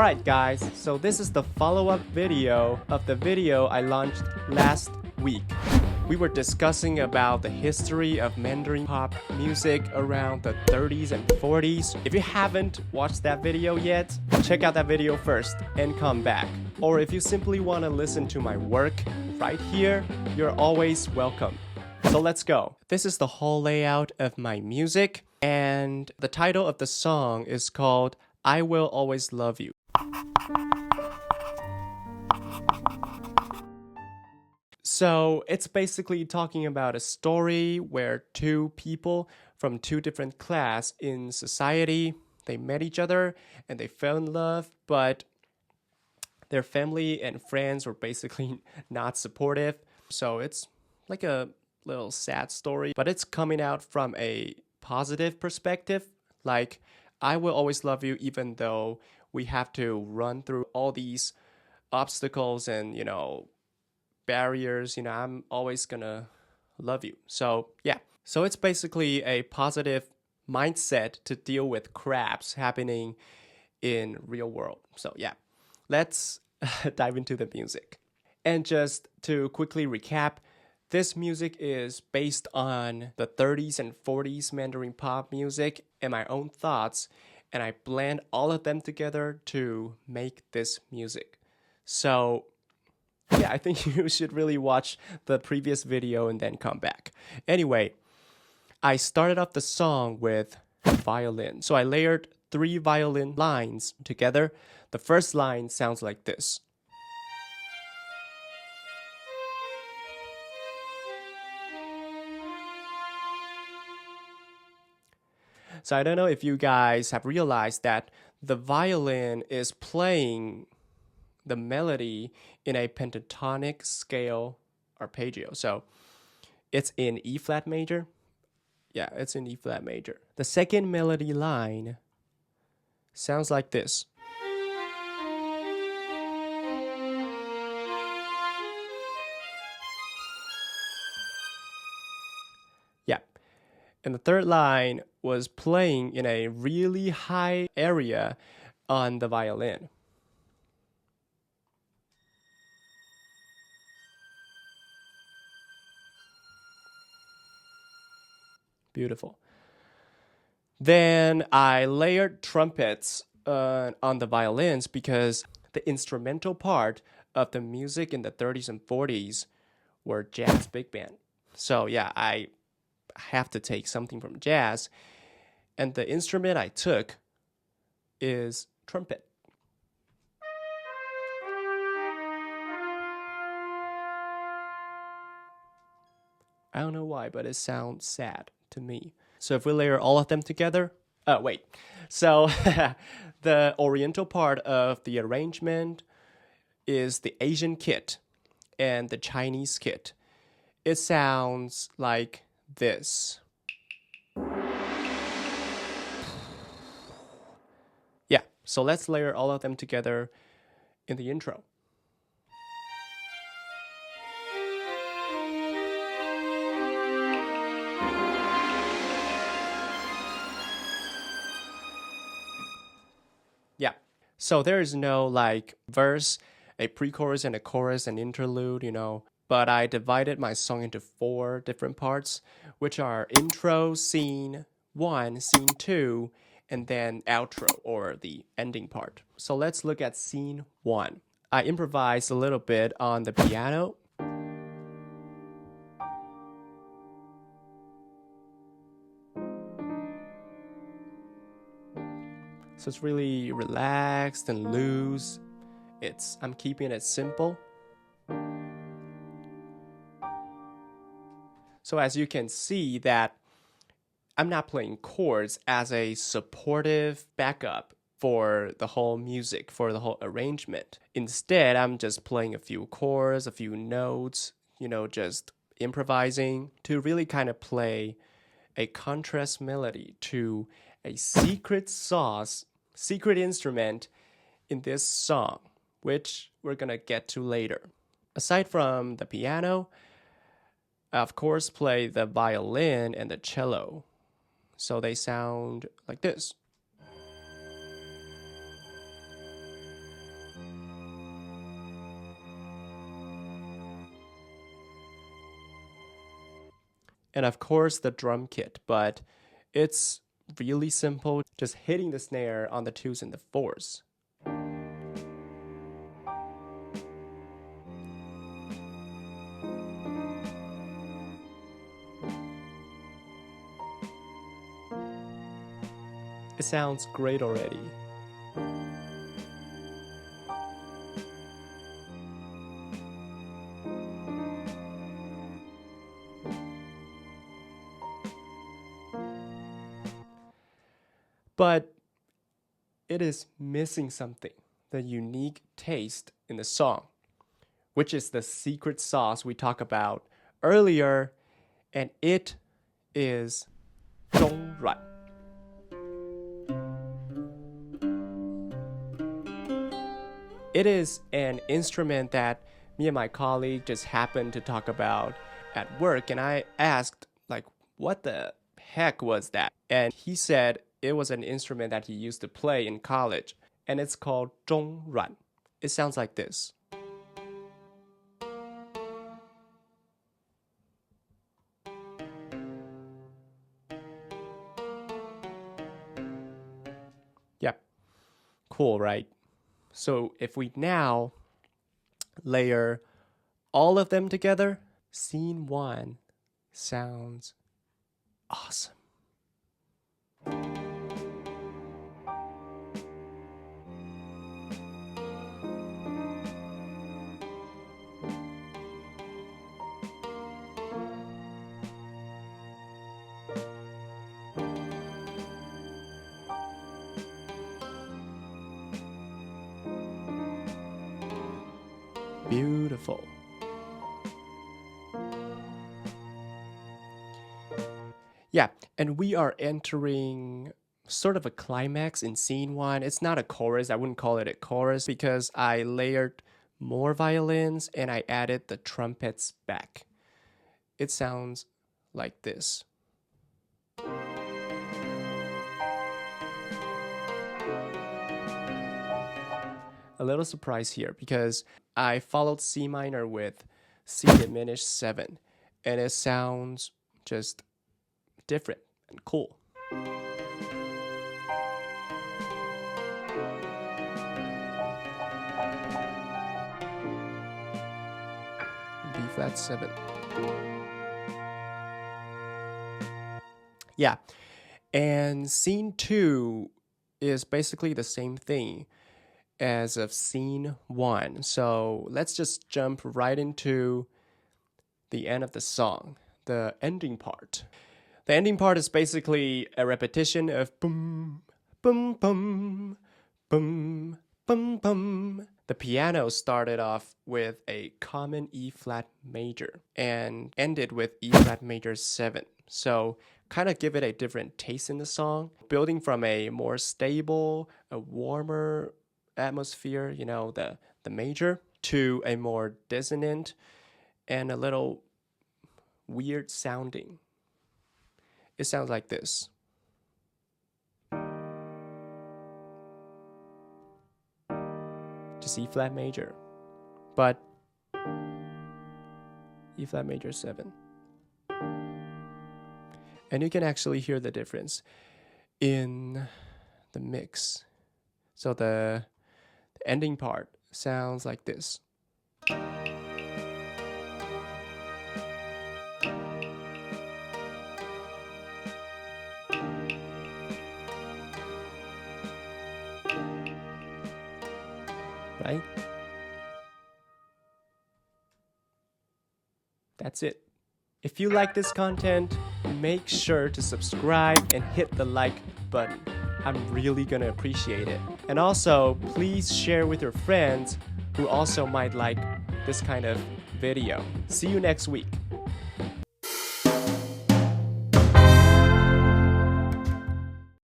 Alright guys, so this is the follow-up video of the video I launched last week. We were discussing about the history of Mandarin Pop music around the 30s and 40s. If you haven't watched that video yet, check out that video first and come back. Or if you simply want to listen to my work right here, you're always welcome. So let's go. This is the whole layout of my music, and the title of the song is called I Will Always Love You. So it's basically talking about a story where two people from two different classes in society, they met each other and they fell in love, but their family and friends were basically not supportive. So it's like a little sad story, but it's coming out from a positive perspective. Like, I will always love you even though we have to run through all these obstacles and, barriers, I'm always gonna love you. So yeah, so it's basically a positive mindset to deal with craps happening in real world. So yeah, let's dive into the music. And just to quickly recap, this music is based on the 30s and 40s Mandarin Pop music and my own thoughts, and I blend all of them together to make this music. So yeah, I think you should really watch the previous video and then come back. Anyway, I started off the song with violin. So I layered 3 violin lines together. The first line sounds like this. So I don't know if you guys have realized that the violin is playing the melody in a pentatonic scale arpeggio. So it's in E flat major. Yeah, it's in E flat major. The second melody line sounds like this. Yeah. And the third line was playing in a really high area on the violin. Beautiful. Then I layered trumpets on the violins because the instrumental part of the music in the 30s and 40s were jazz big band. So yeah, I have to take something from jazz, and the instrument I took is trumpet. I don't know why, but it sounds sad to me. So if we layer all of them together, so the oriental part of the arrangement is the Asian kit and the Chinese kit. It sounds like this. Yeah, so let's layer all of them together in the intro. Yeah, so there is no verse, a pre-chorus and a chorus and interlude, but I divided my song into 4 different parts, which are intro, scene 1, scene 2, and then outro, or the ending part. So let's look at scene 1. I improvised a little bit on the piano. So it's really relaxed and loose. I'm keeping it simple. So as you can see that I'm not playing chords as a supportive backup for the whole music, for the whole arrangement. Instead, I'm just playing a few chords, a few notes, just improvising to really kind of play a contrast melody to a secret sauce, secret instrument in this song, which we're gonna get to later. Aside from the piano, I of course play the violin and the cello. So they sound like this. and of course the drum kit, but it's really simple, just hitting the snare on the 2s and the 4s. It sounds great already. But it is missing something, the unique taste in the song, which is the secret sauce we talked about earlier, and it is 中软. It is an instrument that me and my colleague just happened to talk about at work, and I asked, like, what the heck was that? And he said it was an instrument that he used to play in college, and it's called 中软. It sounds like this. Yep. Cool, right? So if we now layer all of them together, scene 1 sounds awesome. Beautiful. Yeah, and we are entering sort of a climax in scene 1. It's not a chorus. I wouldn't call it a chorus because I layered more violins and I added the trumpets back. It sounds like this. A little surprise here because I followed C minor with C diminished 7, and it sounds just different and cool. B flat 7. Yeah, and scene 2 is basically the same thing as of scene 1. So let's just jump right into the end of the song, the ending part. The ending part is basically a repetition of boom, boom, boom, boom, boom, boom. The piano started off with a common E flat major and ended with E flat major 7. So kind of give it a different taste in the song, building from a more stable, a warmer atmosphere, you know, the major, to a more dissonant and a little weird sounding. It sounds like this. Just E flat major, but E flat major 7. And you can actually hear the difference in the mix. So the ending part sounds like this. Right? That's it. If you like this content, make sure to subscribe and hit the like button. I'm really gonna appreciate it. And also, please share with your friends who also might like this kind of video. See you next week.